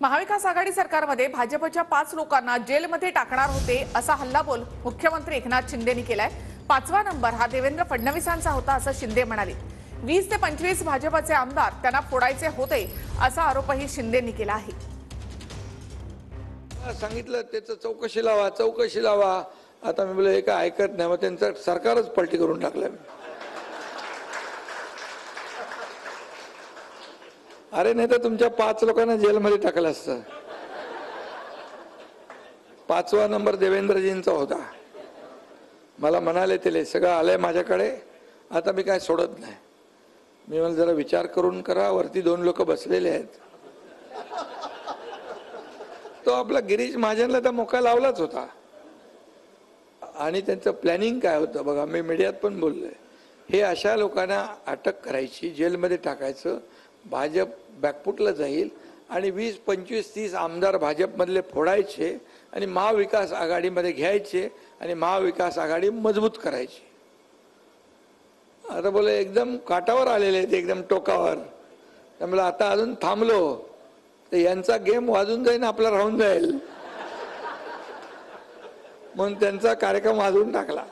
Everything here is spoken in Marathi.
महाविकास आघाडी सरकारमध्ये भाजपच्या 5 लोकांना जेलमध्ये टाकणार होते असा हल्लाबोल मुख्यमंत्री एकनाथ शिंदेंनी केलाय। 5वा नंबर हा देवेंद्र फडणवीसांचा होता असं शिंदे म्हणाले। 20 ते 25 भाजपचे आमदार त्यांना फोडायचे होते असा आरोपही शिंदेंनी केला आहे। सांगितलं त्याचं चौकशी लावा आता मी बोलले काय ऐकत नाही, मग त्यांचं सरकारच पलटी करून टाकलं। अरे नाही तर तुमच्या 5 लोकांना जेलमध्ये टाकलं असतं। 5वा नंबर देवेंद्रजींचा होता। मला म्हणाले ते सगळं आलंय माझ्याकडे, आता मी काय सोडत नाही। मी मला जरा विचार करून करा, वरती 2 लोक बसलेले आहेत। तो आपला गिरीश महाजनला तर मोका लावलाच होता। आणि त्यांचं प्लॅनिंग काय होतं बघा, मी मीडियात पण बोललोय, हे अशा लोकांना अटक करायची, जेलमध्ये टाकायचं, भाजप बॅकफुटला जाईल आणि 20, 25, 30 आमदार भाजपमधले फोडायचे आणि महाविकास आघाडीमध्ये घ्यायचे आणि महाविकास आघाडी मजबूत करायची। आता बोले एकदम काटावर आलेले आहेत, एकदम टोकावर। त्यामुळे आता अजून थांबलो तर यांचा गेम वाजून जाईल, आपला राहून जाईल, म्हणून त्यांचा कार्यक्रम वाजवून टाकला।